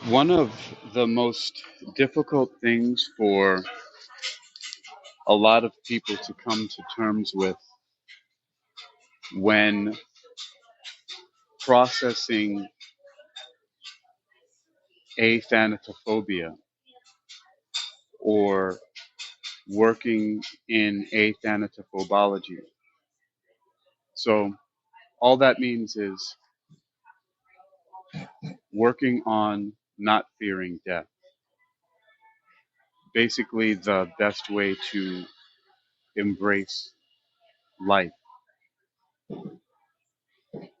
One of the most difficult things for a lot of people to come to terms with when processing thanatophobia or working in thanatophobology. So all that means is working on not fearing death. Basically, the best way to embrace life.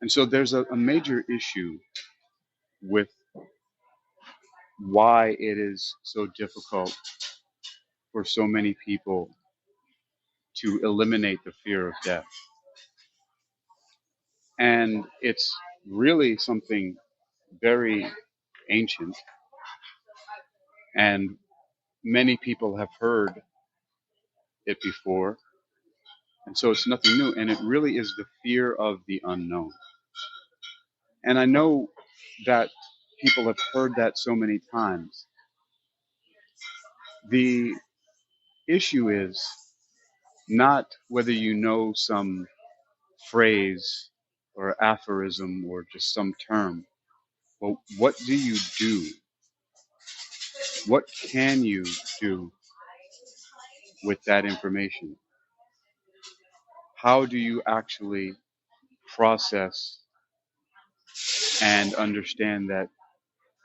And so there's a major issue with why it is so difficult for so many people to eliminate the fear of death. And it's really something very ancient, and many people have heard it before. And so it's nothing new, and it really is the fear of the unknown. And I know that people have heard that so many times. The issue is not whether you know some phrase or aphorism or just some term, but what do you do? What can you do with that information? How do you actually process and understand that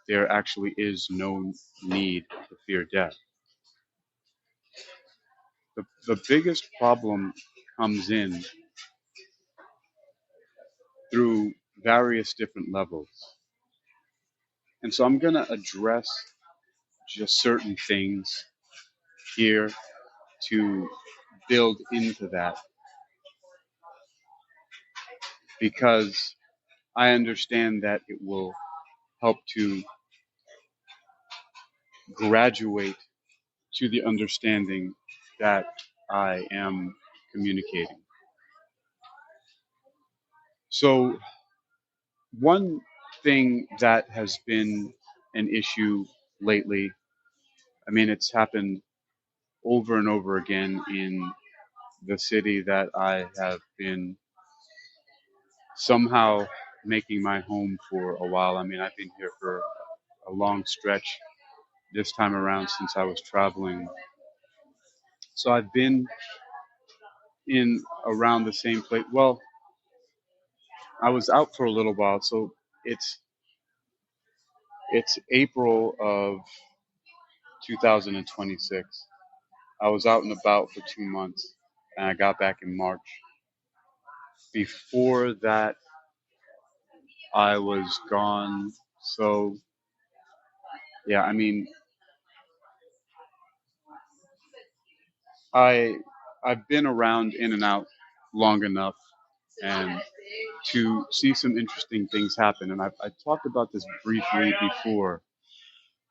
there actually is no need to fear death? The biggest problem comes in through various different levels. And so I'm going to address just certain things here to build into that because I understand that it will help to graduate to the understanding that I am communicating. So, one thing that has been an issue lately, I mean, it's happened over and over again in the city that I have been somehow making my home for a while. I mean, I've been here for a long stretch this time around since I was traveling. So I've been in around the same place. Well, I was out for a little while, so it's it's April of 2026. I was out and about for 2 months, and I got back in March. Before that, I was gone. So yeah, I mean, I I've been around in and out long enough, and to see some interesting things happen. And I talked about this briefly before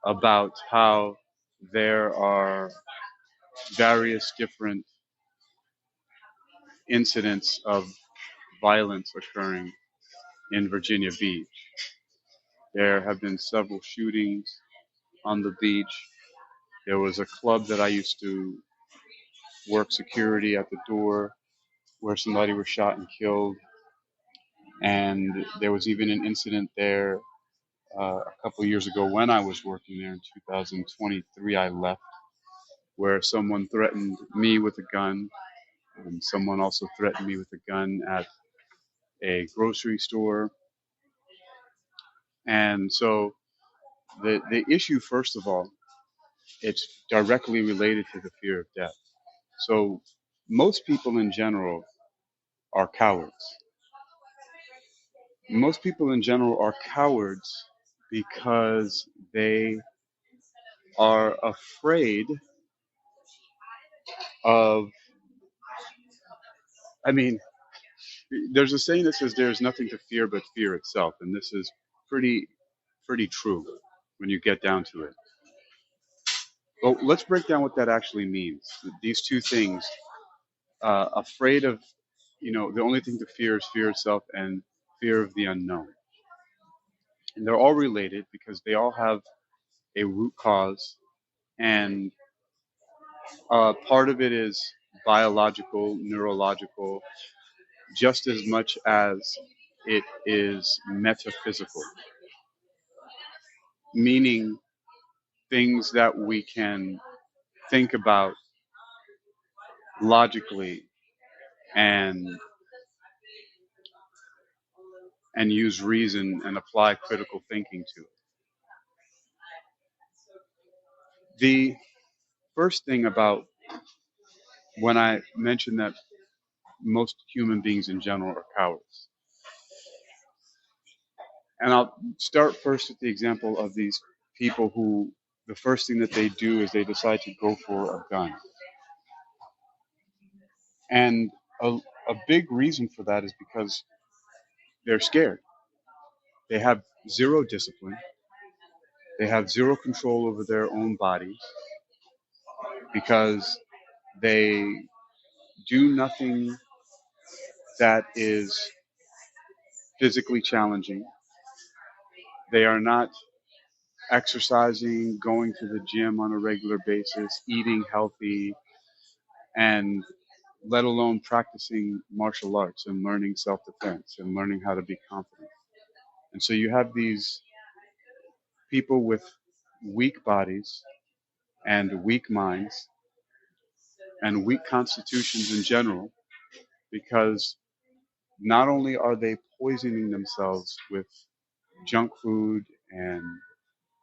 about how there are various different incidents of violence occurring in Virginia Beach. There have been several shootings on the beach. There was a club that I used to work security at the door where somebody was shot and killed. And there was even an incident there a couple of years ago when I was working there in 2023. I left where someone threatened me with a gun, and someone also threatened me with a gun at a grocery store. And so the issue, first of all, it's directly related to the fear of death. So most people in general are cowards. Most people in general are cowards because they are afraid of, I mean, there's a saying that says there's nothing to fear but fear itself. And this is pretty true when you get down to it. But let's break down what that actually means. These two things, afraid of, the only thing to fear is fear itself and fear of the unknown. And they're all related because they all have a root cause, and part of it is biological, neurological, just as much as it is metaphysical, meaning things that we can think about logically and use reason and apply critical thinking to it. The first thing about when I mentioned that most human beings in general are cowards, and I'll start first with the example of these people who the first thing that they do is they decide to go for a gun. And a big reason for that is because they're scared. They have zero discipline. They have zero control over their own bodies because they do nothing that is physically challenging. They are not exercising, going to the gym on a regular basis, eating healthy, and let alone practicing martial arts and learning self-defense and learning how to be confident. And so you have these people with weak bodies and weak minds and weak constitutions in general, because not only are they poisoning themselves with junk food and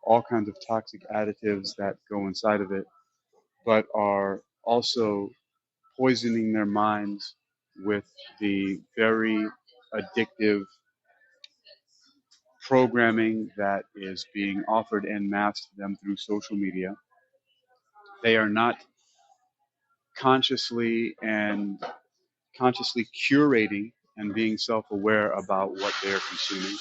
all kinds of toxic additives that go inside of it, but are also poisoning their minds with the very addictive programming that is being offered en masse to them through social media. They are not consciously and consciously curating and being self-aware about what they are consuming.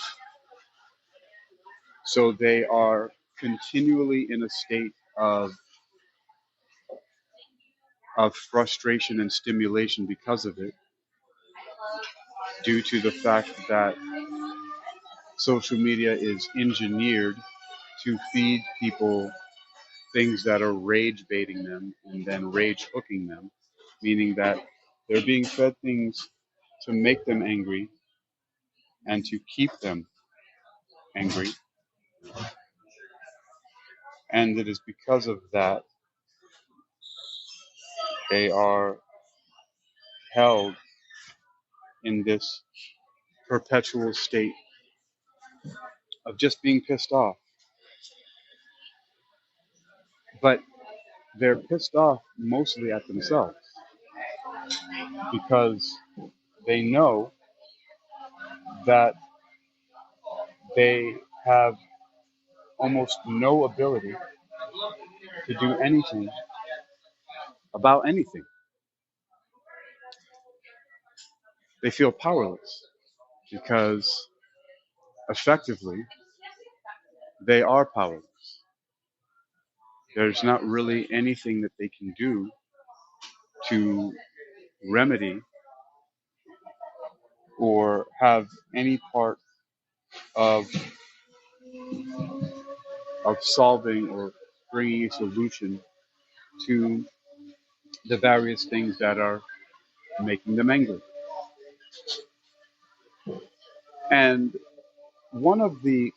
So they are continually in a state of frustration and stimulation because of it, due to the fact that social media is engineered to feed people things that are rage baiting them and then rage hooking them, meaning that they're being fed things to make them angry and to keep them angry. And it is because of that they are held in this perpetual state of just being pissed off. But they're pissed off mostly at themselves because they know that they have almost no ability to do anything about anything. They feel powerless because effectively they are powerless. There's not really anything that they can do to remedy or have any part of solving or bringing a solution to the various things that are making them angry. And one of the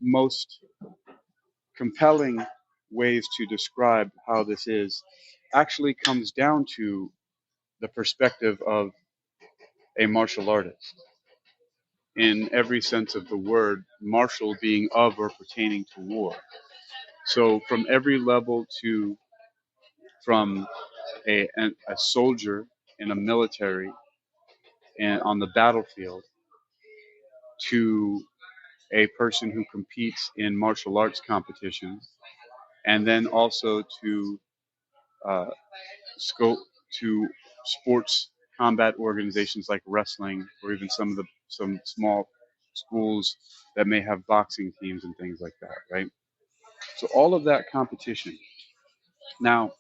most compelling ways to describe how this is actually comes down to the perspective of a martial artist, in every sense of the word, martial being of or pertaining to war. So from every level to from a soldier in a military and on the battlefield to a person who competes in martial arts competitions, and then also to uh, scope to sports combat organizations like wrestling, or even some small schools that may have boxing teams and things like that, right? So all of that competition. Now,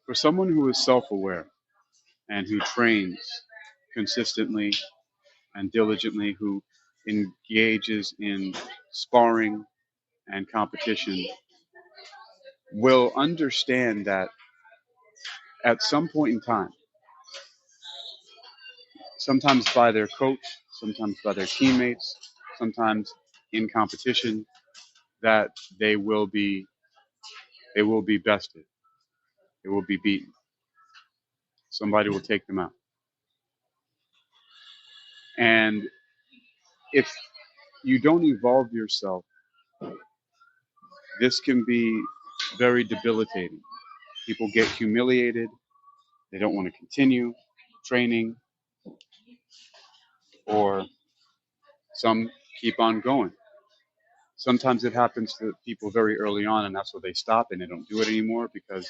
for someone who is self-aware and who trains consistently and diligently, who engages in sparring and competition, will understand that at some point in time, sometimes by their coach, sometimes by their teammates, sometimes in competition, that they will be bested. They will be beaten. Somebody will take them out. And if you don't evolve yourself, this can be very debilitating. People get humiliated. They don't want to continue training, or some keep on going. Sometimes it happens to people very early on, and that's where they stop and they don't do it anymore because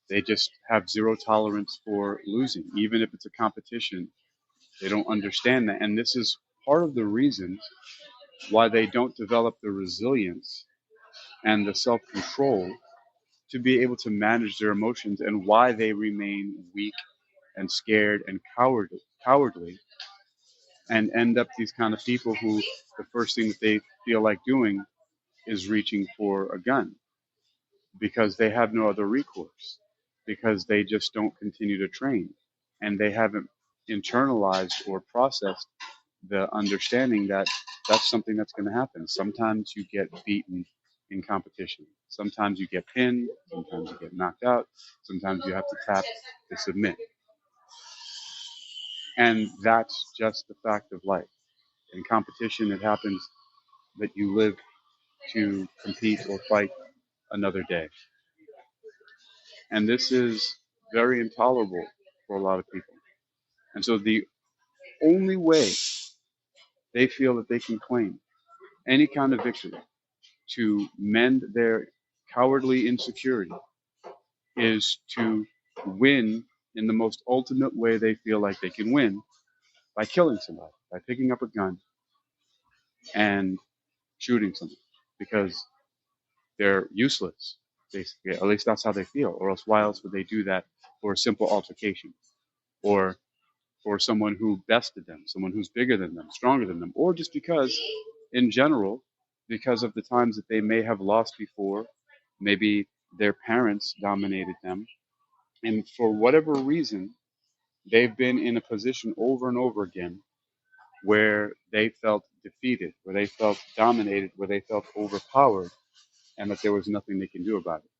they just have zero tolerance for losing. Even if it's a competition, they don't understand that. And this is part of the reason why they don't develop the resilience and the self control to be able to manage their emotions, and why they remain weak and scared and cowardly, and end up these kind of people who the first thing that they feel like doing is reaching for a gun because they have no other recourse, because they just don't continue to train, and they haven't internalized or processed the understanding that that's something that's going to happen. Sometimes you get beaten in competition. Sometimes you get pinned. Sometimes you get knocked out. Sometimes you have to tap to submit. And that's just the fact of life. In competition, it happens that you live to compete or fight another day. And this is very intolerable for a lot of people. And so the only way they feel that they can claim any kind of victory to mend their cowardly insecurity is to win in the most ultimate way they feel like they can win, by killing somebody, by picking up a gun and shooting someone, because they're useless, basically. At least that's how they feel. Or else, why else would they do that for a simple altercation, or for someone who bested them, someone who's bigger than them, stronger than them, or just because, in general, because of the times that they may have lost before, maybe their parents dominated them, and for whatever reason, they've been in a position over and over again where they felt defeated, where they felt dominated, where they felt overpowered, and that there was nothing they can do about it.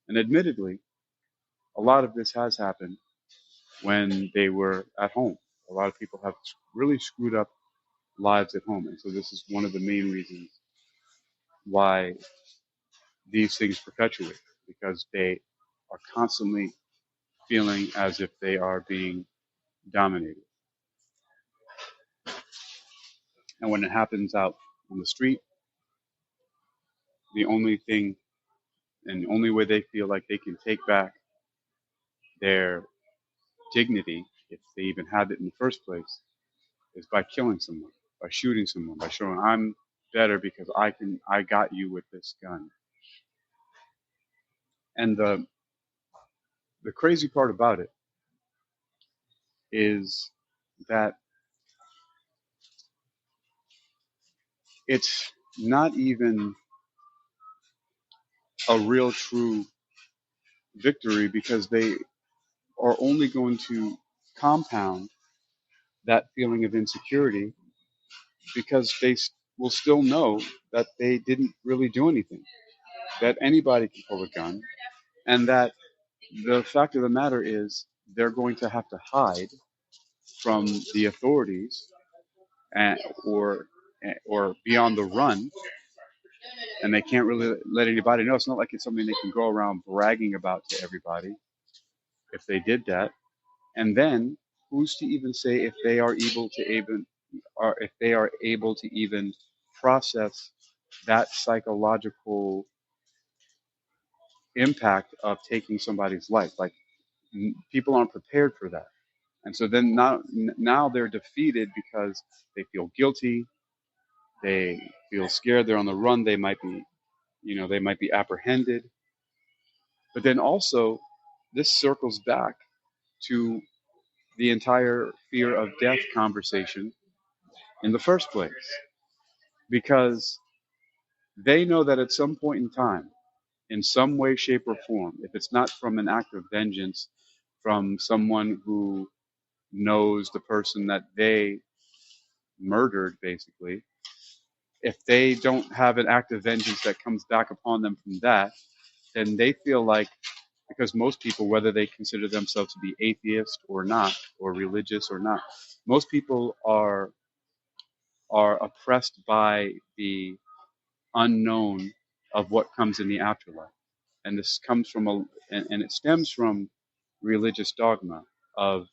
And admittedly, a lot of this has happened when they were at home. A lot of people have really screwed up lives at home. And so this is one of the main reasons why these things perpetuate, because they are constantly feeling as if they are being dominated. And when it happens out on the street, the only thing and the only way they feel like they can take back their dignity, if they even had it in the first place, is by killing someone, by shooting someone, by showing I'm better because I got you with this gun. And the crazy part about it is that it's not even a real true victory, because they are only going to compound that feeling of insecurity, because they will still know that they didn't really do anything, that anybody can pull a gun, and that the fact of the matter is they're going to have to hide from the authorities, and, or be on the run, and they can't really let anybody know. It's not like it's something they can go around bragging about to everybody if they did that. And then who's to even say if they are able to even, or if they are able to even process that psychological impact of taking somebody's life? Like, people aren't prepared for that. And so then now they're defeated because they feel guilty, they feel scared, they're on the run, they might be, they might be apprehended. But then also, this circles back to the entire fear of death conversation in the first place, because they know that at some point in time, in some way, shape, or form, if it's not from an act of vengeance from someone who knows the person that they murdered, basically, if they don't have an act of vengeance that comes back upon them from that, then they feel like, because most people, whether they consider themselves to be atheist or not, or religious or not, most people are oppressed by the unknown of what comes in the afterlife. And this comes from and it stems from religious dogma of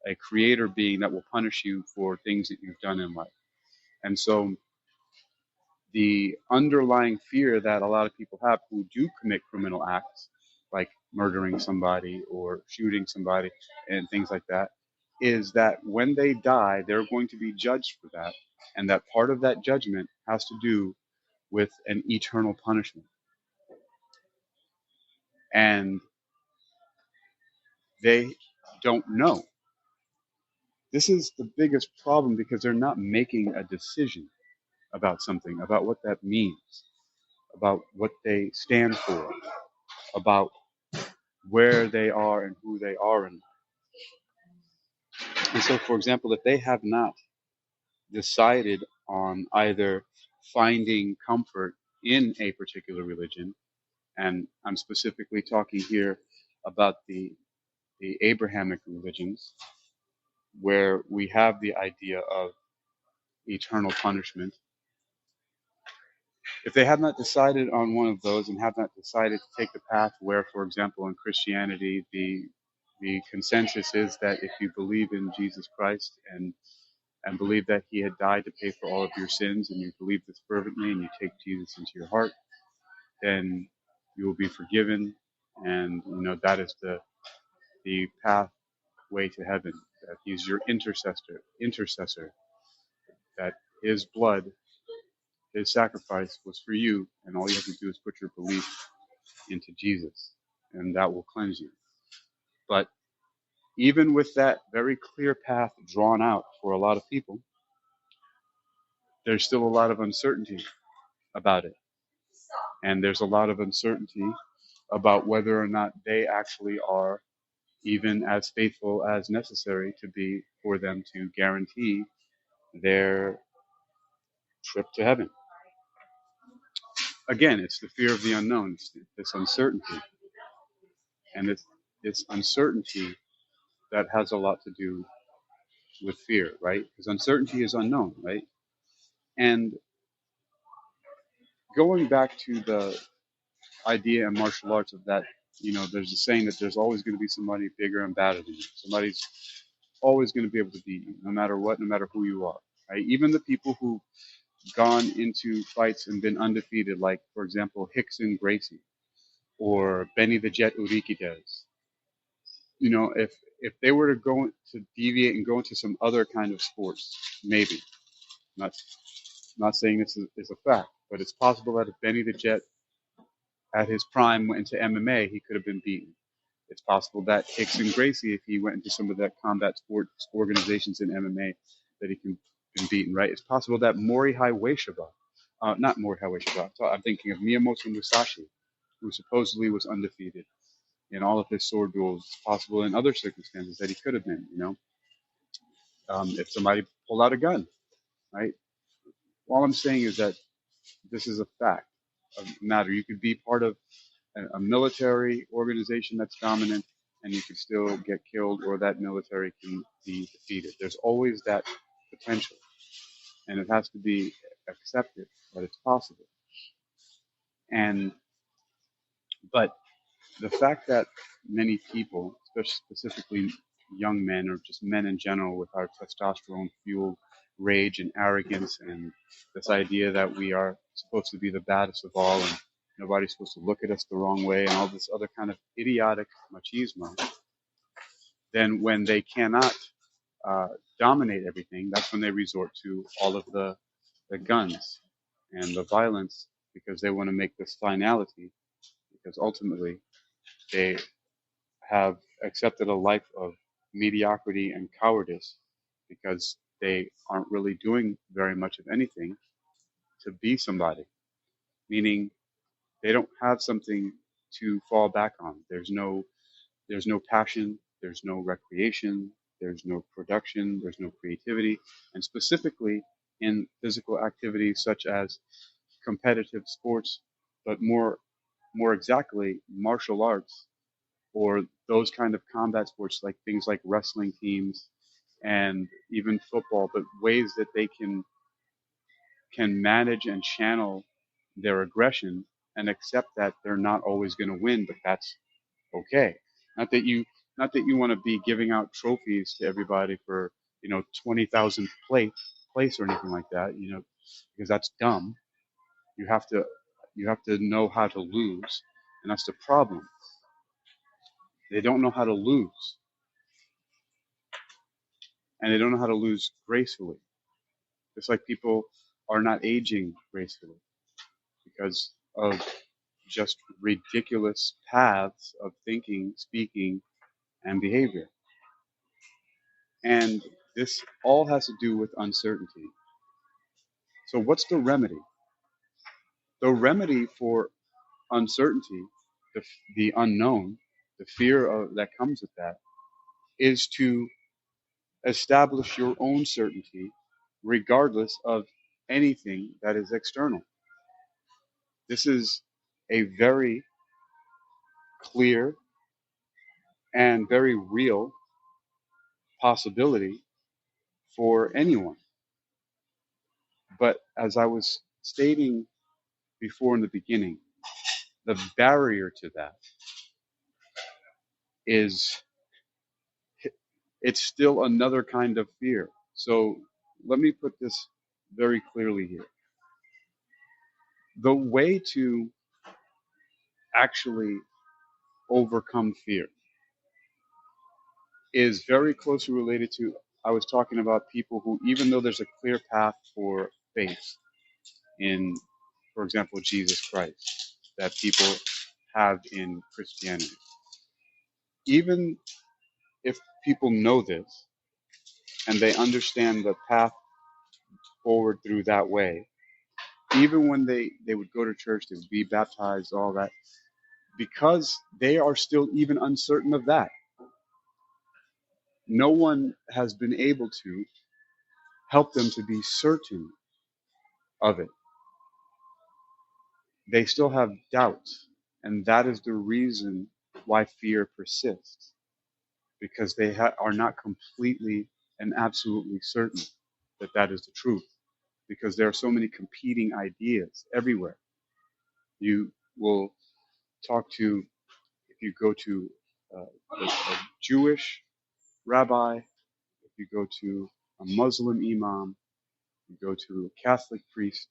a creator being that will punish you for things that you've done in life. And so the underlying fear that a lot of people have who do commit criminal acts, like murdering somebody or shooting somebody and things like that, is that when they die, they're going to be judged for that. And that part of that judgment has to do with an eternal punishment. And they don't know. This is the biggest problem because they're not making a decision about something, about what that means, about what they stand for, about where they are and who they are in life. And so, for example, if they have not decided on either finding comfort in a particular religion, and I'm specifically talking here about the Abrahamic religions, where we have the idea of eternal punishment. If they have not decided on one of those and have not decided to take the path where, for example, in Christianity, the consensus is that if you believe in Jesus Christ and believe that he had died to pay for all of your sins, and you believe this fervently, and you take Jesus into your heart, then you will be forgiven, and that is the pathway to heaven. That he's your intercessor. That his blood, his sacrifice was for you, and all you have to do is put your belief into Jesus, and that will cleanse you. But even with that very clear path drawn out for a lot of people, there's still a lot of uncertainty about it. And there's a lot of uncertainty about whether or not they actually are even as faithful as necessary to be for them to guarantee their trip to heaven. Again, it's the fear of the unknown, it's this uncertainty. And it's this uncertainty that has a lot to do with fear, right? Because uncertainty is unknown, right? And going back to the idea in martial arts of that, there's a saying that there's always going to be somebody bigger and badder than you. Somebody's always going to be able to beat you, no matter what, no matter who you are, right? Even the people who've gone into fights and been undefeated, like, for example, Hickson Gracie or Benny the Jet Uriquidez. If they were to go to deviate and go into some other kind of sports, maybe, not not saying this is a fact, but it's possible that if Benny the Jet at his prime went into MMA, he could have been beaten. It's possible that Hickson Gracie, if he went into some of that combat sports organizations in MMA, that he can been beaten, right? It's possible that Morihei Ueshiba, not Morihei Ueshiba, I'm thinking of Miyamoto Musashi, who supposedly was undefeated in all of his sword duels. It's possible in other circumstances that he could have been, if somebody pulled out a gun, right? All I'm saying is that this is a fact of the matter. You could be part of a military organization that's dominant, and you could still get killed, or that military can be defeated. There's always that potential, and it has to be accepted that it's possible. But the fact that many people, especially specifically young men or just men in general, with our testosterone fueled rage and arrogance, and this idea that we are supposed to be the baddest of all, and nobody's supposed to look at us the wrong way, and all this other kind of idiotic machismo, then when they cannot uh, dominate everything, that's when they resort to all of the guns and the violence, because they want to make this finality, because ultimately they have accepted a life of mediocrity and cowardice, because they aren't really doing very much of anything to be somebody. Meaning, They don't have something to fall back on. There's no passion, there's no recreation, there's no production, there's no creativity, and specifically in physical activities such as competitive sports, but more exactly martial arts or those kind of combat sports like things like wrestling teams and even football, but ways that they can manage and channel their aggression and accept that they're not always going to win, but that's okay. Not that you not that you want to be giving out trophies to everybody for 20,000th place or anything like that, because that's dumb. You have to know how to lose, and that's the problem. They don't know how to lose, and they don't know how to lose gracefully. Just like people are not aging gracefully because of just ridiculous paths of thinking, speaking, and behavior. And this all has to do with uncertainty. So, what's the remedy? The remedy for uncertainty, the unknown, the fear that comes with that, is to establish your own certainty regardless of anything that is external. This is a very clear and very real possibility for anyone. But as I was stating before in the beginning, the barrier to that is it's still another kind of fear. So let me put this very clearly here. The way to actually overcome fear is very closely related to, I was talking about people who, even though there's a clear path for faith in, for example, Jesus Christ, that people have in Christianity, even if people know this and they understand the path forward through that way, even when they would go to church, they would be baptized, all that, because they are still even uncertain of that. No one has been able to help them to be certain of it. They still have doubts, and that is the reason why fear persists, because they are not completely and absolutely certain that that is the truth, because there are so many competing ideas everywhere. You will talk to, if you go to a Jewish rabbi, if you go to a Muslim imam, you go to a Catholic priest,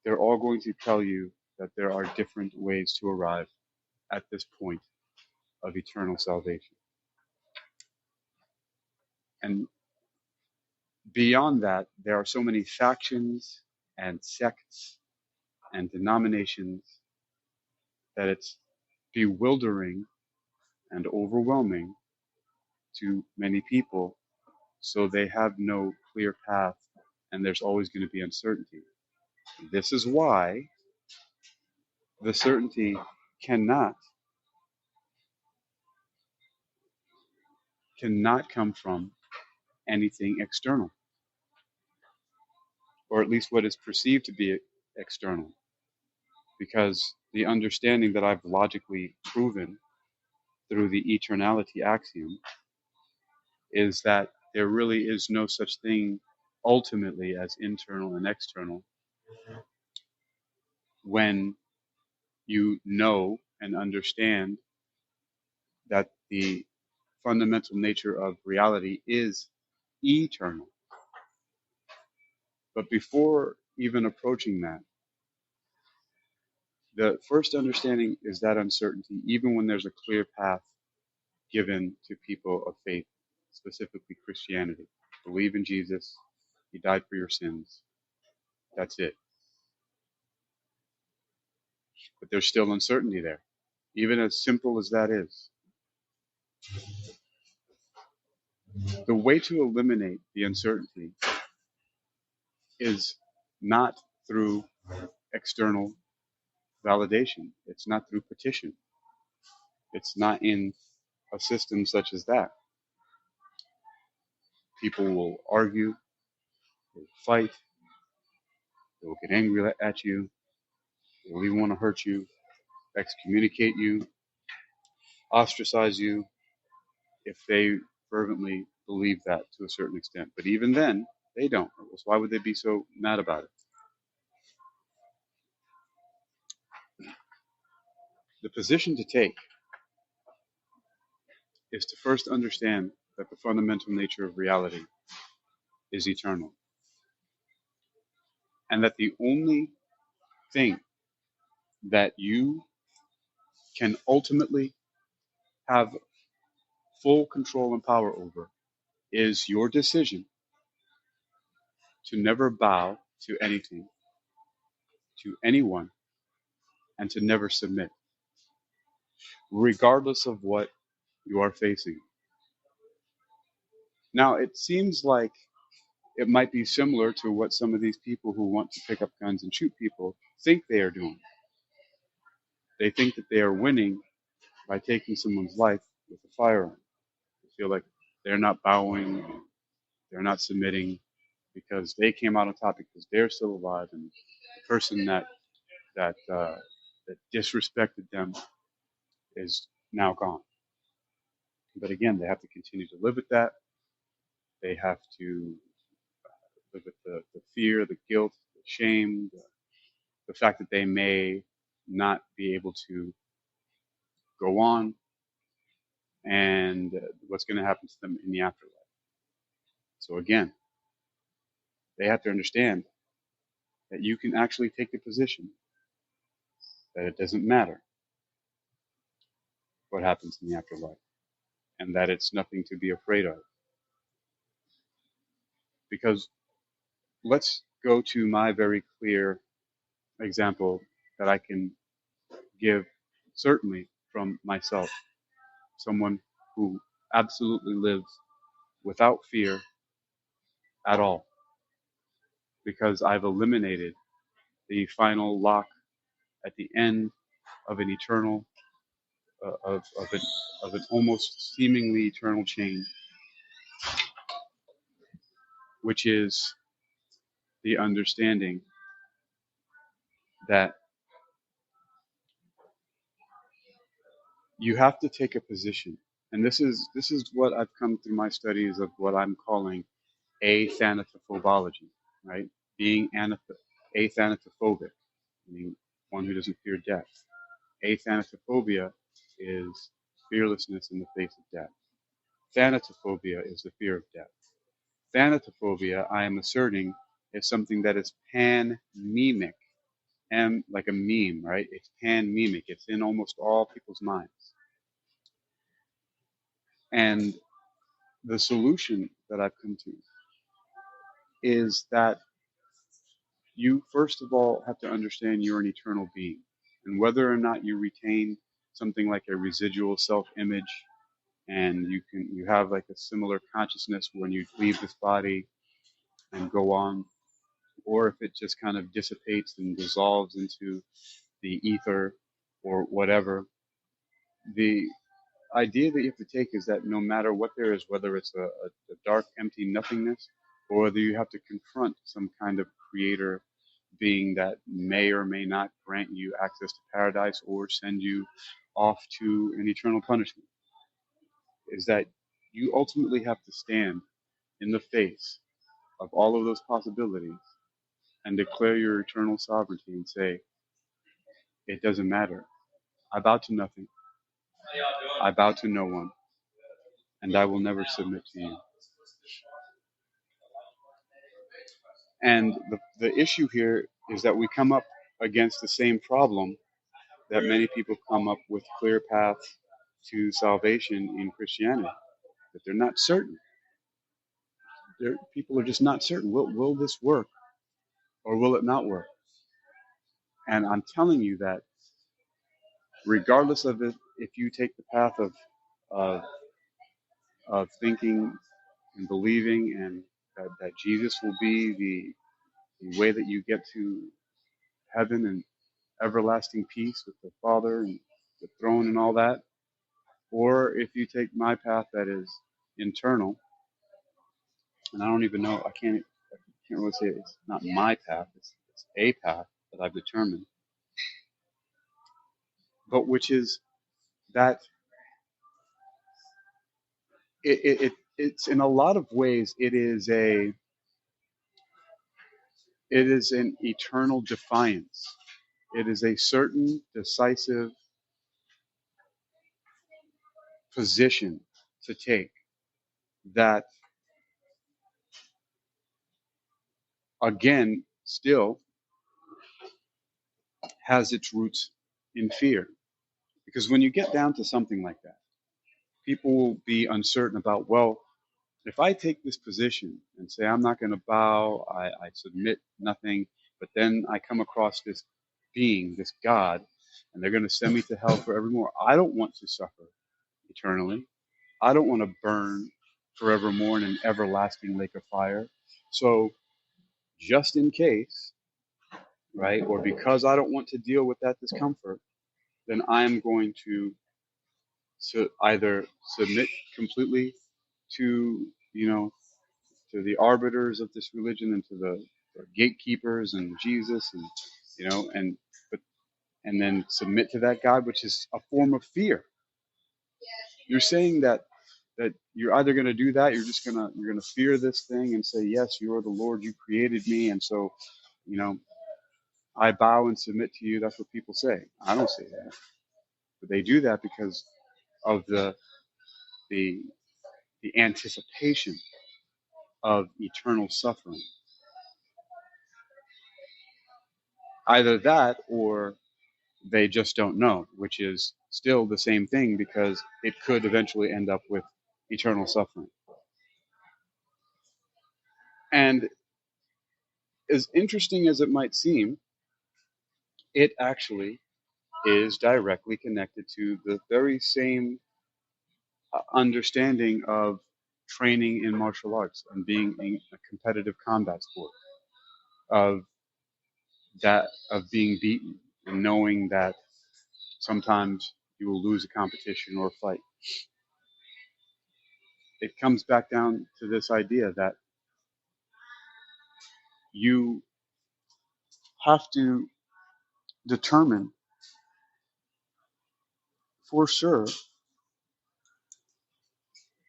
they're all going to tell you that there are different ways to arrive at this point of eternal salvation. And beyond that, there are so many factions and sects and denominations that it's bewildering and overwhelming to many people. So they have no clear path, and there's always going to be uncertainty. This is why the certainty cannot come from anything external, or at least what is perceived to be external, because the understanding that I've logically proven through the eternality axiom is that there really is no such thing ultimately as internal and external when you know and understand that the fundamental nature of reality is eternal. But before even approaching that, the first understanding is that uncertainty, even when there's a clear path given to people of faith, specifically Christianity. Believe in Jesus. He died for your sins. That's it. But there's still uncertainty there, even as simple as that is. The way to eliminate the uncertainty is not through external validation. It's not through petition. It's not in a system such as that. People will argue, they'll fight, they'll get angry at you, they'll even want to hurt you, excommunicate you, ostracize you if they fervently believe that to a certain extent. But even then, they don't. So why would they be so mad about it? The position to take is to first understand that the fundamental nature of reality is eternal, and that the only thing that you can ultimately have full control and power over is your decision to never bow to anything, to anyone, and to never submit, regardless of what you are facing. Now, it seems like it might be similar to what some of these people who want to pick up guns and shoot people think they are doing. They think that they are winning by taking someone's life with a firearm. They feel like they're not bowing, they're not submitting because they came out on top because they're still alive, and the person that disrespected them is now gone. But again, they have to continue to live with that. They have to live with the fear, the guilt, the shame, the fact that they may not be able to go on, and what's going to happen to them in the afterlife. So again, they have to understand that you can actually take the position that it doesn't matter what happens in the afterlife, and that it's nothing to be afraid of. Because let's go to my very clear example that I can give certainly from myself, someone who absolutely lives without fear at all, because I've eliminated the final lock at the end of an eternal, of an almost seemingly eternal chain, which is the understanding that you have to take a position. And this is what I've come through my studies of what I'm calling athanatophobology, right? Being athanatophobic, meaning one who doesn't fear death. Athanatophobia is fearlessness in the face of death. Thanatophobia is the fear of death. Thanatophobia, I am asserting, is something that is pan-memic, like a meme, right? It's pan-memic. It's in almost all people's minds. And the solution that I've come to is that you first of all have to understand you're an eternal being, and whether or not you retain something like a residual self-image, and you have like a similar consciousness when you leave this body and go on, or if it just kind of dissipates and dissolves into the ether or whatever. The idea that you have to take is that no matter what there is, whether it's a dark, empty nothingness, or whether you have to confront some kind of creator being that may or may not grant you access to paradise or send you off to an eternal punishment, is that you ultimately have to stand in the face of all of those possibilities and declare your eternal sovereignty and say, it doesn't matter. I bow to nothing. I bow to no one, and I will never submit to you. And the issue here is that we come up against the same problem that many people come up with clear paths to salvation in Christianity, that they're not certain. People are just not certain. Will this work or will it not work? And I'm telling you that regardless of it, if you take the path of, of thinking and believing and that Jesus will be the way that you get to heaven and everlasting peace with the Father and the throne and all that, or if you take my path that is internal, and I don't even know, I can't really say it's not my path, it's a path that I've determined, but which is that it's in a lot of ways it is an eternal defiance. It is a certain decisive position to take that, again, still has its roots in fear. Because when you get down to something like that, people will be uncertain about, well, if I take this position and say I'm not going to bow, I submit nothing, but then I come across this being, this God, and they're going to send me to hell forevermore. I don't want to suffer eternally. I don't want to burn forevermore in an everlasting lake of fire. So just in case, right, or because I don't want to deal with that discomfort, then I'm going to either submit completely to, to the arbiters of this religion and to the gatekeepers and Jesus and, and but and then submit to that God, which is a form of fear. You're saying that you're either going to do that, you're going to fear this thing and say, yes, you are the Lord, you created me, and so, you know, I bow and submit to you. That's what people say. I don't say that, but they do that because of the the anticipation of eternal suffering. Either that, or they just don't know, which is still the same thing because it could eventually end up with eternal suffering. And as interesting as it might seem, it actually is directly connected to the very same understanding of training in martial arts and being in a competitive combat sport, of of being beaten and knowing that sometimes you will lose a competition or a fight. It comes back down to this idea that you have to determine for sure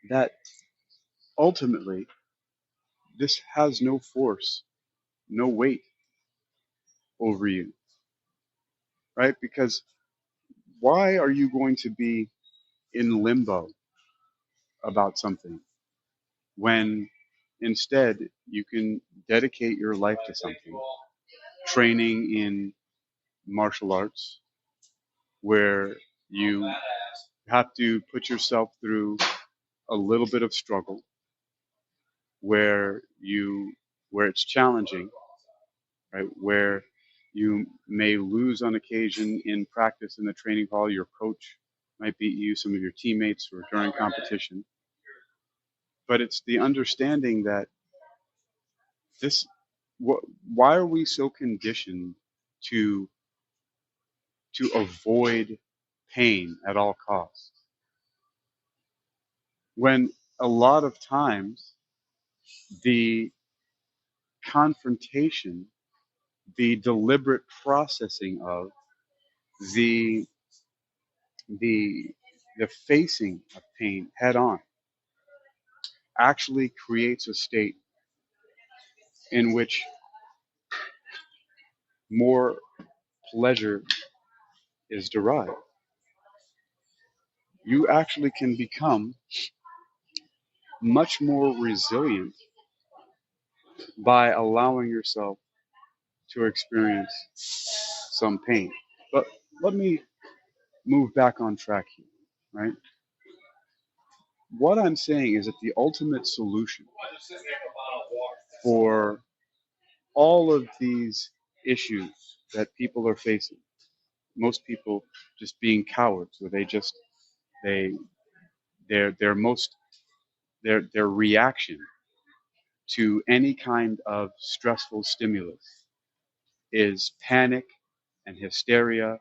that ultimately this has no force, no weight over you, right? Because why are you going to be in limbo about something when instead you can dedicate your life to something, training in martial arts, where you have to put yourself through a little bit of struggle, where it's challenging, right? Where you may lose on occasion in practice in the training hall. Your coach might beat you, some of your teammates, or during competition. But it's the understanding that this, why are we so conditioned to avoid pain at all costs? When a lot of times the confrontation, the deliberate processing of the the the facing of pain head on actually creates a state in which more pleasure is derived. You actually can become much more resilient by allowing yourself to experience some pain. But let me move back on track here, right? What I'm saying is that the ultimate solution for all of these issues that people are facing, most people just being cowards, where they their most their reaction to any kind of stressful stimulus is panic and hysteria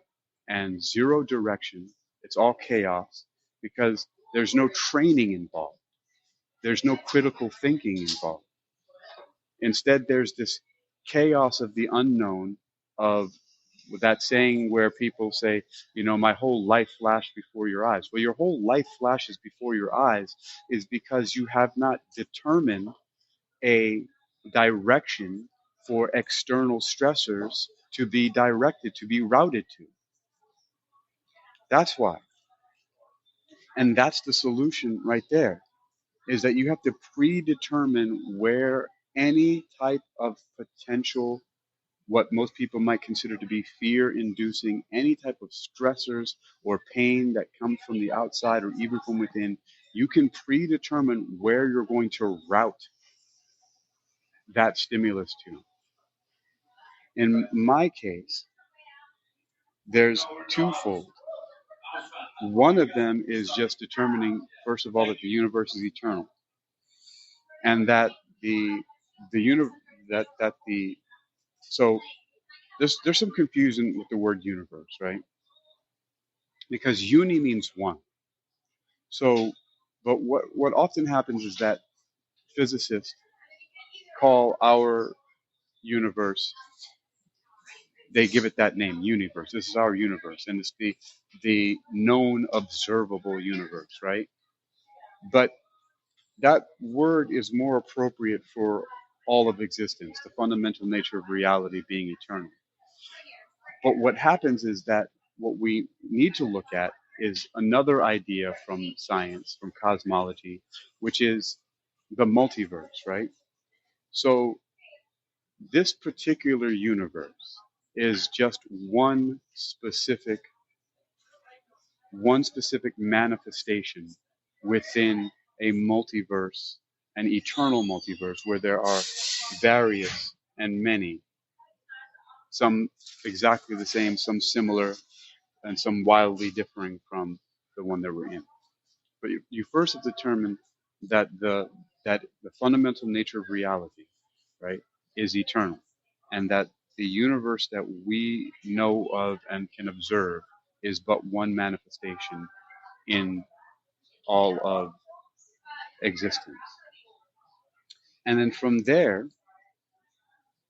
and zero direction. It's all chaos because there's no training involved. There's no critical thinking involved. Instead, there's this chaos of the unknown, of that saying where people say, my whole life flashed before your eyes. Well, your whole life flashes before your eyes is because you have not determined a direction for external stressors to be directed, to be routed to. That's why. And that's the solution right there, is that you have to predetermine where any type of potential, what most people might consider to be fear inducing, any type of stressors or pain that comes from the outside or even from within, you can predetermine where you're going to route that stimulus to. In my case, there's twofold. One of them is just determining, first of all, that the universe is eternal, and that the uni- that the so there's some confusion with the word universe, right? Because uni means one. So, but what often happens is that physicists call our universe, they give it that name, universe. This is our universe, and it's the known observable universe, right? But that word is more appropriate for all of existence, the fundamental nature of reality being eternal. But what happens is that what we need to look at is another idea from science, from cosmology, which is the multiverse, right? So this particular universe is just one specific manifestation within a multiverse, an eternal multiverse where there are various and many, some exactly the same, some similar, and some wildly differing from the one that we're in. But you first have to determine that the fundamental nature of reality, right, is eternal, and that the universe that we know of and can observe is but one manifestation in all of existence. And then from there,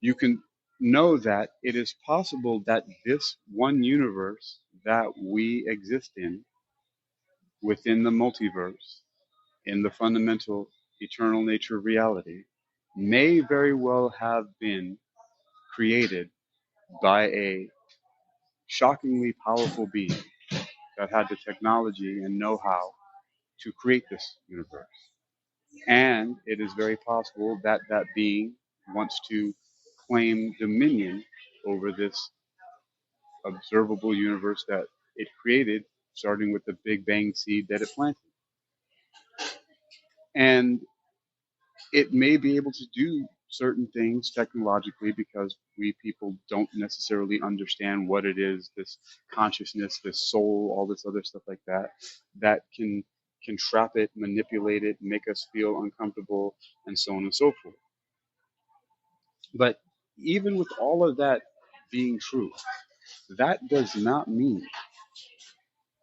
you can know that it is possible that this one universe that we exist in, within the multiverse, in the fundamental eternal nature of reality, may very well have been created by a shockingly powerful being that had the technology and know-how to create this universe. And it is very possible that that being wants to claim dominion over this observable universe that it created, starting with the Big Bang seed that it planted. And it may be able to do certain things technologically because we people don't necessarily understand what it is, this consciousness, this soul, all this other stuff like that, that can trap it, manipulate it, make us feel uncomfortable, and so on and so forth. But even with all of that being true, that does not mean,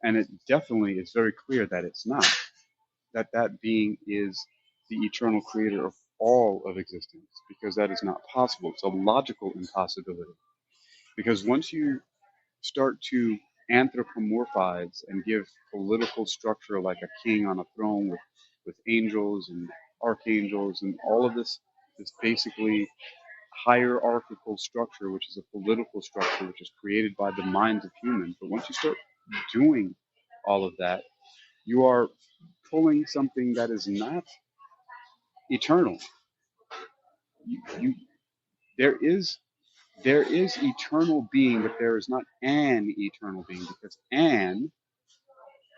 and it definitely is very clear that it's not, that that being is the eternal creator of all of existence, because that is not possible. It's a logical impossibility. Because once you start to anthropomorphize and give political structure like a king on a throne with angels and archangels and all of this basically hierarchical structure, which is a political structure, which is created by the minds of humans. But once you start doing all of that, you are pulling something that is not eternal. You, there is eternal being, but there is not an eternal being, because an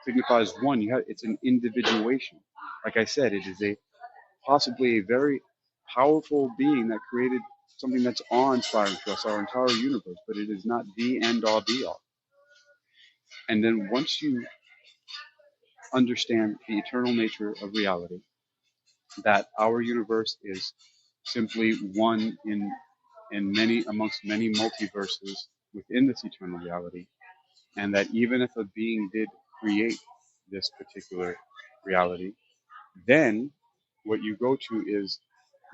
signifies one. It's an individuation. Like I said, it is possibly a very powerful being that created something that's awe-inspiring to us, our entire universe, but it is not the end all be all. And then once you understand the eternal nature of reality, that our universe is simply one in many, amongst many multiverses within this eternal reality, and that even if a being did create this particular reality, then what you go to is,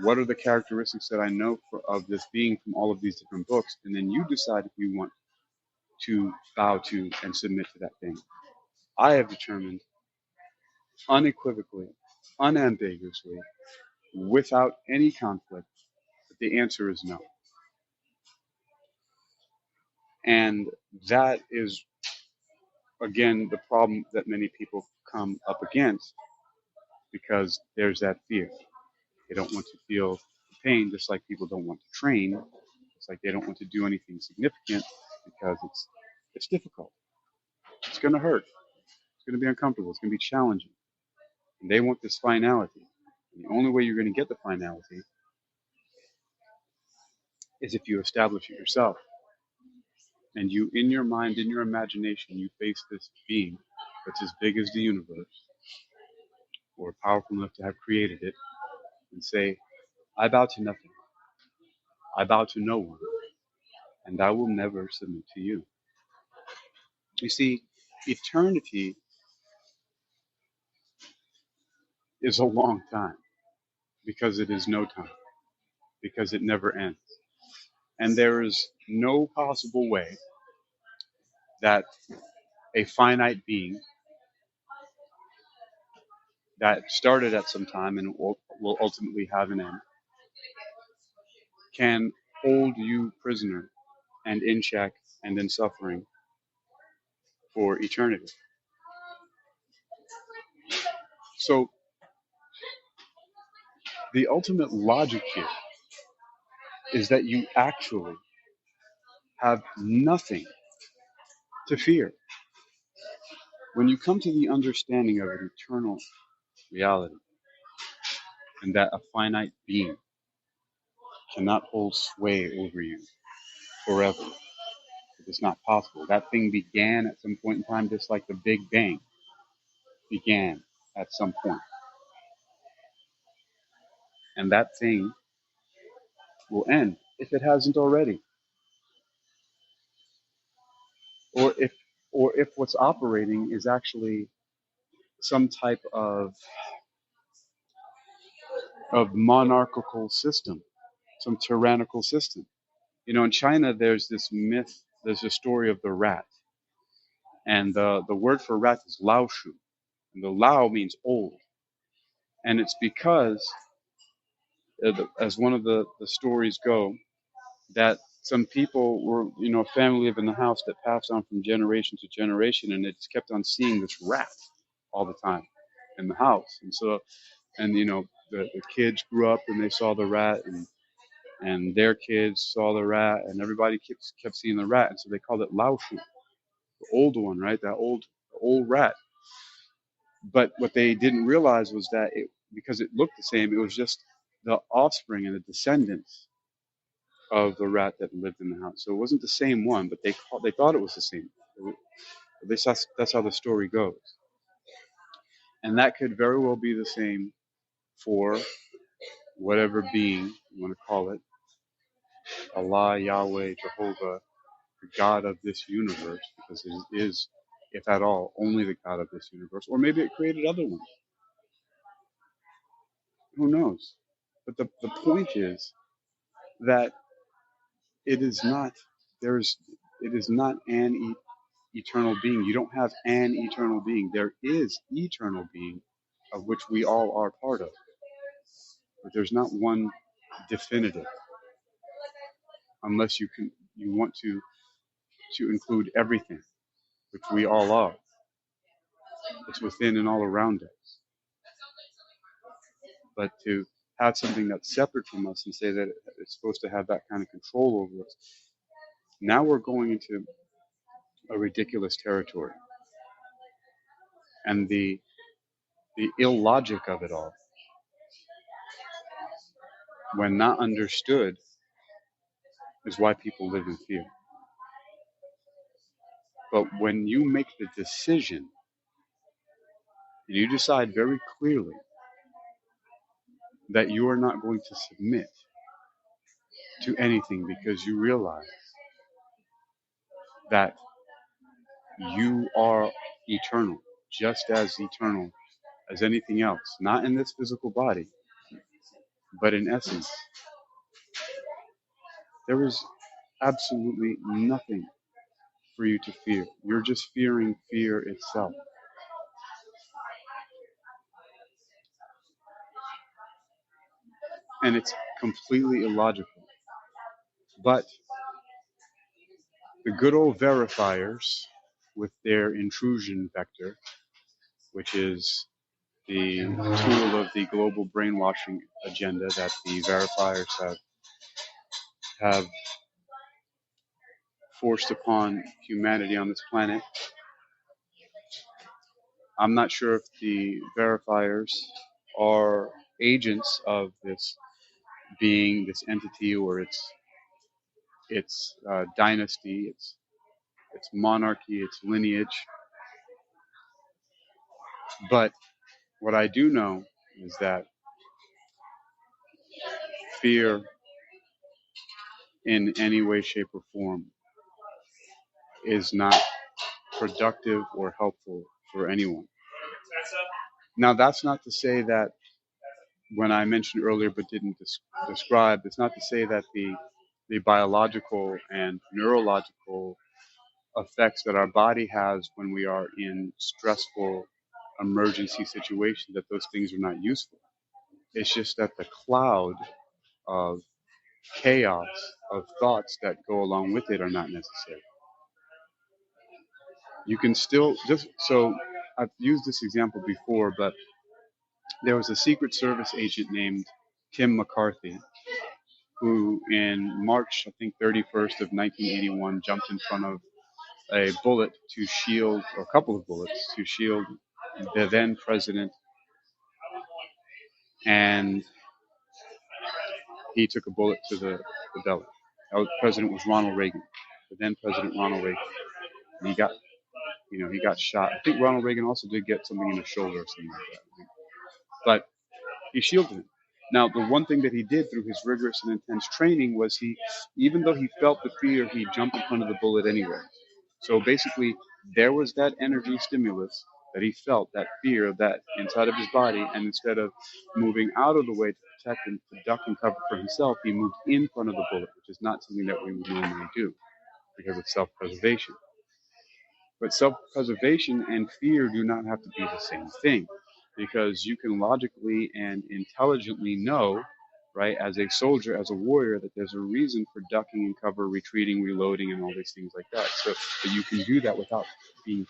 what are the characteristics that I know of this being from all of these different books, and then you decide if you want to bow to and submit to that thing. I have determined unequivocally, unambiguously, without any conflict, that the answer is no. And that is, again, the problem that many people come up against, because there's that fear. They don't want to feel pain, just like people don't want to train. It's like they don't want to do anything significant because it's difficult. It's going to hurt. It's going to be uncomfortable. It's going to be challenging. And they want this finality. And the only way you're going to get the finality is if you establish it yourself. And you, in your mind, in your imagination, you face this being that's as big as the universe, or powerful enough to have created it, and say, I bow to nothing. I bow to no one, and I will never submit to you. You see, eternity is a long time because it is no time, because it never ends. And there is no possible way that a finite being that started at some time and will ultimately have an end can hold you prisoner and in check and in suffering for eternity. So the ultimate logic here is that you actually have nothing to fear. When you come to the understanding of an eternal reality, and that a finite being cannot hold sway over you forever, it is not possible. That thing began at some point in time, just like the Big Bang began at some point. And that thing will end if it hasn't already. Or if what's operating is actually some type of monarchical system, some tyrannical system. You know, in China, there's this myth, there's a story of the rat. And the word for rat is Lao Shu. And the Lao means old. And it's because, as one of the stories go, that some people were, a family lived in the house that passed on from generation to generation, and it just kept on seeing this rat all the time in the house. And so, the kids grew up and they saw the rat, and their kids saw the rat, and everybody kept seeing the rat, and so they called it Lao Shu, the old one, right? That old rat. But what they didn't realize was that because it looked the same, it was just the offspring and the descendants of the rat that lived in the house. So it wasn't the same one, but they thought it was the same. At least that's how the story goes. And that could very well be the same for whatever being you want to call it, Allah, Yahweh, Jehovah, the God of this universe, because it is, if at all, only the God of this universe. Or maybe it created other ones. Who knows? But the point is that it is not, it is not an eternal being. You don't have an eternal being. There is eternal being, of which we all are part of. But there's not one definitive, unless you want to include everything, which we all are. It's within and all around us. But to have something that's separate from us and say that it's supposed to have that kind of control over us, now we're going into a ridiculous territory. And the illogic of it all, when not understood, is why people live in fear. But when you make the decision, and you decide very clearly that you are not going to submit to anything, because you realize that you are eternal, just as eternal as anything else, not in this physical body, but in essence. There is absolutely nothing for you to fear. You're just fearing fear itself. And it's completely illogical. But the good old verifiers, with their intrusion vector, which is the tool of the global brainwashing agenda that the verifiers have forced upon humanity on this planet. I'm not sure if the verifiers are agents of this being, this entity, or its dynasty, its monarchy, its lineage. But what I do know is that fear in any way, shape, or form is not productive or helpful for anyone. Now, that's not to say that when I mentioned earlier but didn't describe, it's not to say that the biological and neurological effects that our body has when we are in stressful emergency situations, that those things are not useful. It's just that the cloud of chaos of thoughts that go along with it are not necessary. You can still just so I've used this example before, but there was a Secret Service agent named Tim McCarthy who in March, I think 31st of 1981, jumped in front of a bullet to shield, or a couple of bullets to shield the then president, and he took a bullet to the belly. The president was Ronald Reagan, the then President Ronald Reagan. And he got shot. I think Ronald Reagan also did get something in the shoulder or something like that. But he shielded him. Now, the one thing that he did through his rigorous and intense training was even though he felt the fear, he jumped in front of the bullet anyway. So basically, there was that energy stimulus that he felt, that fear, that inside of his body, and instead of moving out of the way to protect and to duck and cover for himself, he moved in front of the bullet, which is not something that we would normally do because it's self-preservation. But self-preservation and fear do not have to be the same thing, because you can logically and intelligently know, right, as a soldier, as a warrior, that there's a reason for ducking and cover, retreating, reloading, and all these things like that. So that you can do that without being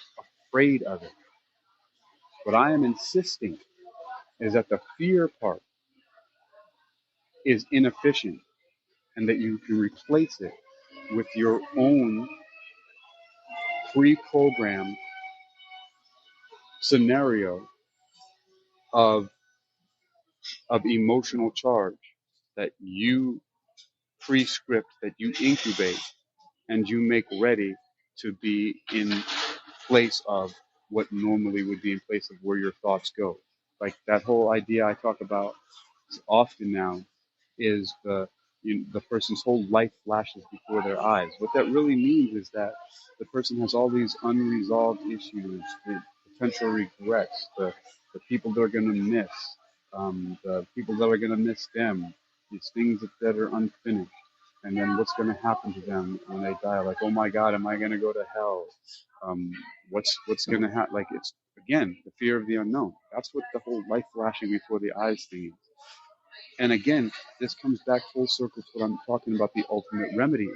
afraid of it. What I am insisting is that the fear part is inefficient and that you can replace it with your own pre-programmed scenario of emotional charge that you pre-script, that you incubate, and you make ready to be in place of what normally would be in place of where your thoughts go. Like that whole idea I talk about often now is the person's whole life flashes before their eyes. What that really means is that the person has all these unresolved issues, the potential regrets, the people they're going to miss, the people that are going to miss them, these things that are unfinished. And then what's going to happen to them when they die? Like, oh my God, am I going to go to hell? What's going to happen? Like, it's again the fear of the unknown. That's what the whole life flashing before the eyes thing is. And again, this comes back full circle to what I'm talking about. The ultimate remedy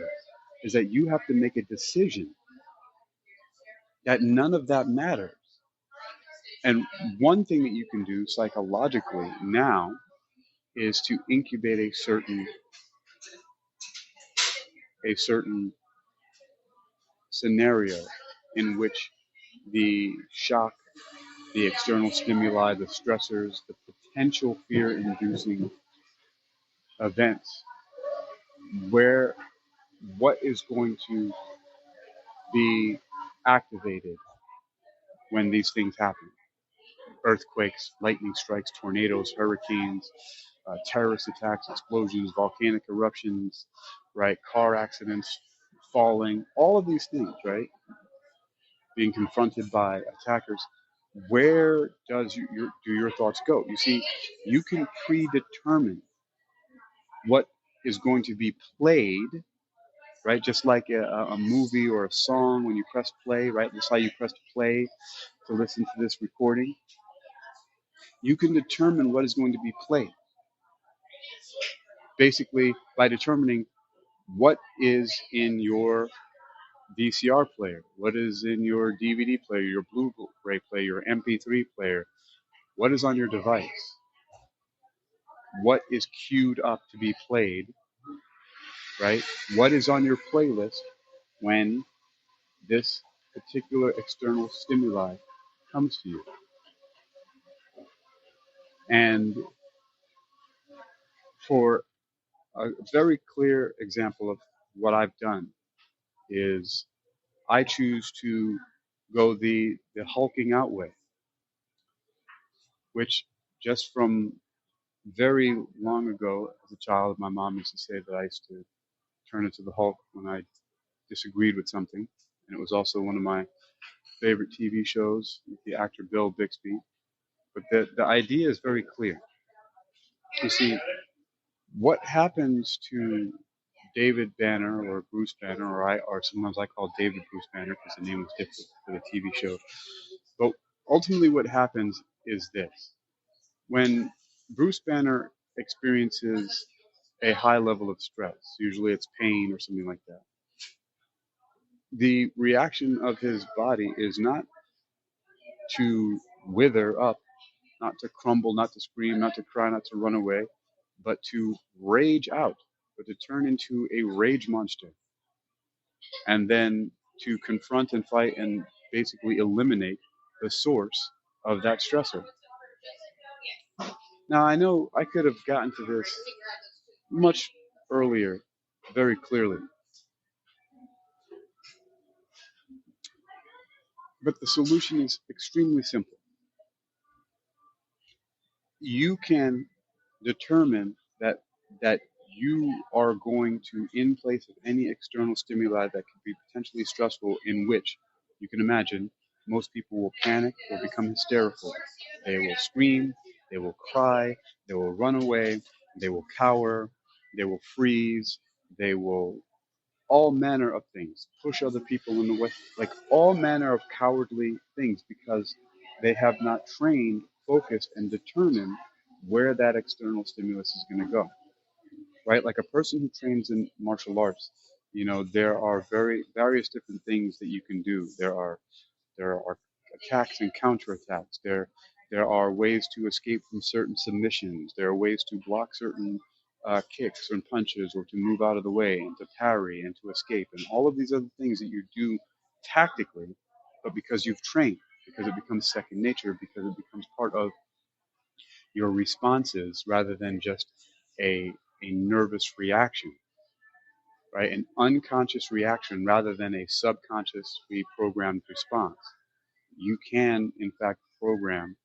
is that you have to make a decision that none of that matters. And one thing that you can do psychologically now is to incubate a certain scenario in which the shock, the external stimuli, the stressors, the potential fear-inducing events, where what is going to be activated when these things happen. Earthquakes, lightning strikes, tornadoes, hurricanes, terrorist attacks, explosions, volcanic eruptions, right? Car accidents, falling, all of these things, right? Being confronted by attackers. Where does do your thoughts go? You see, you can predetermine what is going to be played, right? Just like a movie or a song, when you press play, right? That's how you press play to listen to this recording. You can determine what is going to be played, basically by determining what is in your VCR player, what is in your DVD player, your Blu-ray player, your MP3 player, what is on your device, what is queued up to be played, right? What is on your playlist when this particular external stimuli comes to you. And for a very clear example of what I've done is I choose to go the hulking out way, which just from very long ago as a child, my mom used to say that I used to turn into the Hulk when I disagreed with something. And it was also one of my favorite TV shows with the actor Bill Bixby. But the idea is very clear. You see, what happens to David Banner or Bruce Banner, or sometimes I call David Bruce Banner because the name was different for the TV show. But ultimately, what happens is this: when Bruce Banner experiences a high level of stress, usually it's pain or something like that, the reaction of his body is not to wither up, not to crumble, not to scream, not to cry, not to run away, but to rage out, but to turn into a rage monster, and then to confront and fight and basically eliminate the source of that stressor. Now, I know I could have gotten to this much earlier, very clearly, but the solution is extremely simple. You can determine that you are going to, in place of any external stimuli that could be potentially stressful, in which you can imagine most people will panic or become hysterical. They will scream, they will cry, they will run away, they will cower, they will freeze, they will all manner of things, push other people in the way, like all manner of cowardly things, because they have not trained, focused, and determined where that external stimulus is going to go, right? Like a person who trains in martial arts, there are various different things that you can do. There are attacks and counterattacks. There are ways to escape from certain submissions. There are ways to block certain kicks and punches, or to move out of the way and to parry and to escape, and all of these other things that you do tactically, but because you've trained, because it becomes second nature, because it becomes part of your responses rather than just a nervous reaction, right? An unconscious reaction rather than a subconsciously programmed response. You can, in fact, program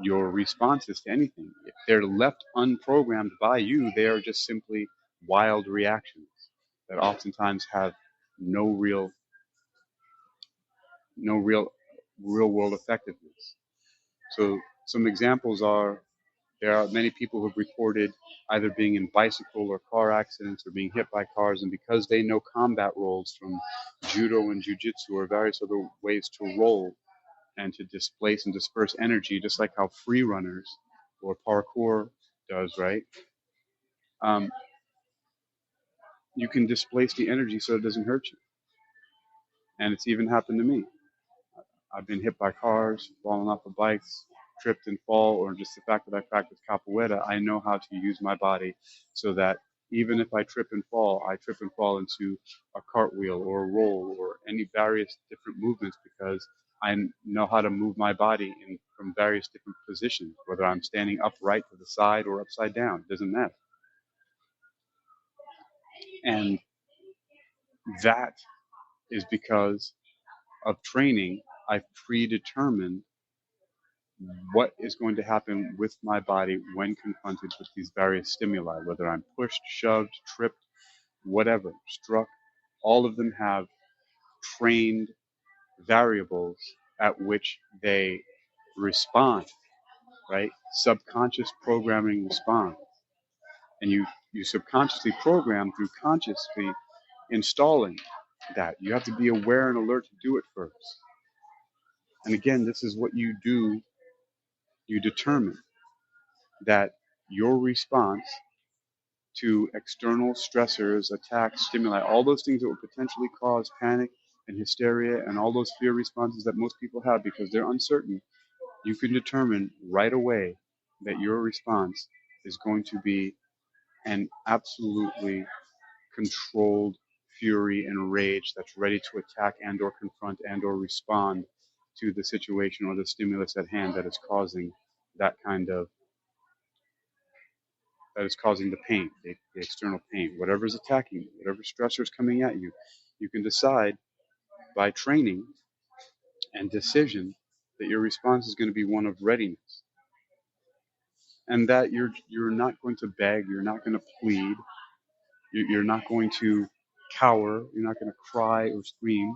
your responses to anything. If they're left unprogrammed by you, they are just simply wild reactions that oftentimes have no real, no real world effectiveness. So some examples are, there are many people who have reported either being in bicycle or car accidents or being hit by cars, and because they know combat roles from judo and jujitsu or various other ways to roll and to displace and disperse energy, just like how free runners or parkour does, right? Um, you can displace the energy so it doesn't hurt you. And it's even happened to me. I've been hit by cars, fallen off of bikes, tripped and fall, or just the fact that I practice capoeira, I know how to use my body so that even if I trip and fall, I trip and fall into a cartwheel or a roll or any various different movements, because I know how to move my body from various different positions, whether I'm standing upright to the side or upside down, it doesn't matter. And that is because of training. I've predetermined what is going to happen with my body when confronted with these various stimuli, whether I'm pushed, shoved, tripped, whatever, struck. all of them have trained variables at which they respond, right? Subconscious programming response. And you subconsciously program through consciously installing that. You have to be aware and alert to do it first. And again, this is what you do. You determine that your response to external stressors, attacks, stimuli, all those things that would potentially cause panic and hysteria and all those fear responses that most people have because they're uncertain, you can determine right away that your response is going to be an absolutely controlled fury and rage that's ready to attack and or confront and or respond to the situation or the stimulus at hand that is causing that kind of that is causing the pain, the external pain, whatever is attacking you, whatever stressor is coming at you. You can decide by training and decision that your response is going to be one of readiness, and that you're not going to beg, you're not going to plead, you're not going to cower, you're not going to cry or scream,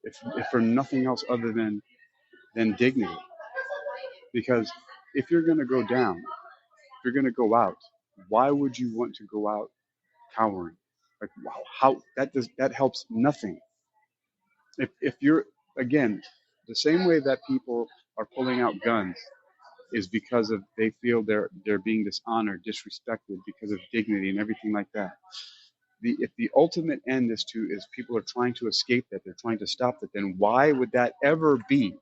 if for nothing else other than dignity. Because if you're going to go down, if you're going to go out, why would you want to go out cowering? Like wow, how that helps nothing. If you're again the same way that people are pulling out guns is because of they feel they're being dishonored, disrespected because of dignity and everything like that. If the ultimate end is people are trying to escape that, they're trying to stop that, then why would that ever be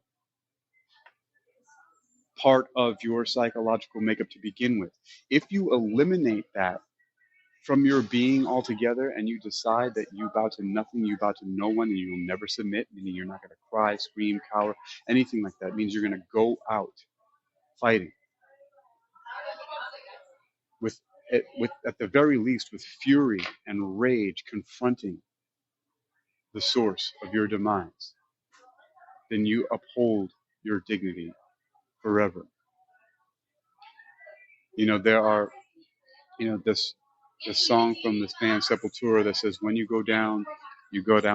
part of your psychological makeup to begin with? If you eliminate that from your being altogether and you decide that you bow to nothing, you bow to no one, and you will never submit, meaning you're not going to cry, scream, cower, anything like that, means you're going to go out fighting with, with at the very least, with fury and rage, confronting the source of your demise. Then you uphold your dignity forever. There are, this song from this band Sepultura that says, "When you go down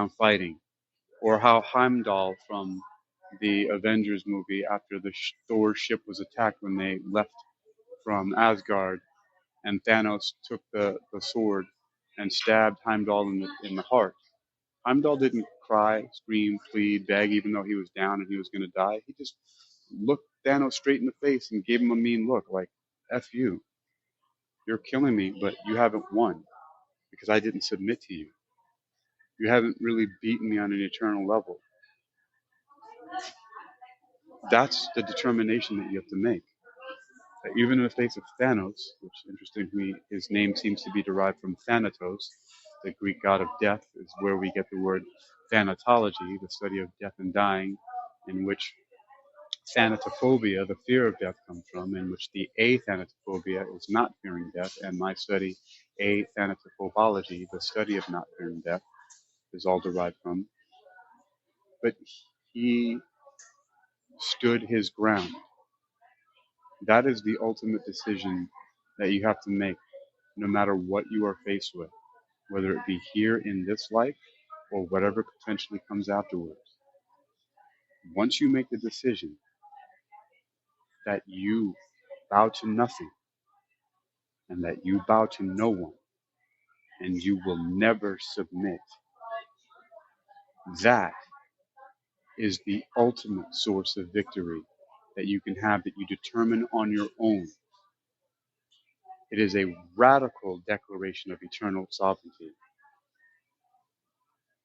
fighting." Or how Heimdall from the Avengers movie, after the Thor ship was attacked when they left from Asgard, and Thanos took the sword and stabbed Heimdall in the heart. Heimdall didn't cry, scream, plead, beg, even though he was down and he was going to die. He just looked Thanos straight in the face and gave him a mean look, like, F you. You're killing me, but you haven't won because I didn't submit to you. You haven't really beaten me on an eternal level. That's the determination that you have to make. That even in the face of Thanos, which interestingly his name seems to be derived from Thanatos, the Greek god of death, is where we get the word thanatology, the study of death and dying, in which thanatophobia, the fear of death, comes from, in which the athanatophobia is not fearing death, and my study, athanatophobology, the study of not fearing death, is all derived from. But he stood his ground. That is the ultimate decision that you have to make, no matter what you are faced with, whether it be here in this life or whatever potentially comes afterwards. Once you make the decision that you bow to nothing and that you bow to no one and you will never submit, that is the ultimate source of victory that you can have, that you determine on your own. It is a radical declaration of eternal sovereignty.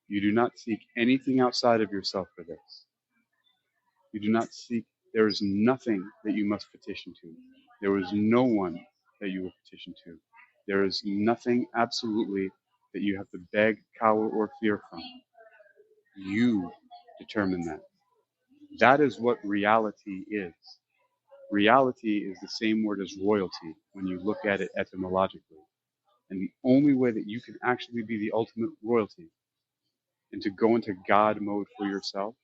You do not seek anything outside of yourself for this. You do not seek, there is nothing that you must petition to. There is no one that you will petition to. There is nothing absolutely that you have to beg, cower, or fear from. You determine that. That is what reality is. Reality is the same word as royalty when you look at it etymologically. And the only way that you can actually be the ultimate royalty and to go into God mode for yourself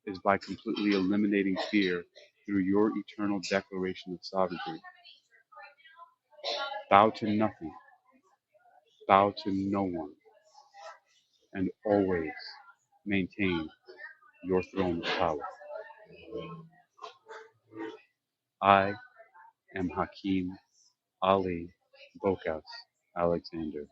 is by completely eliminating fear through your eternal declaration of sovereignty. Bow to nothing. Bow to no one. and always maintain your throne of power. I am Hakeem Ali-Bocas Alexander.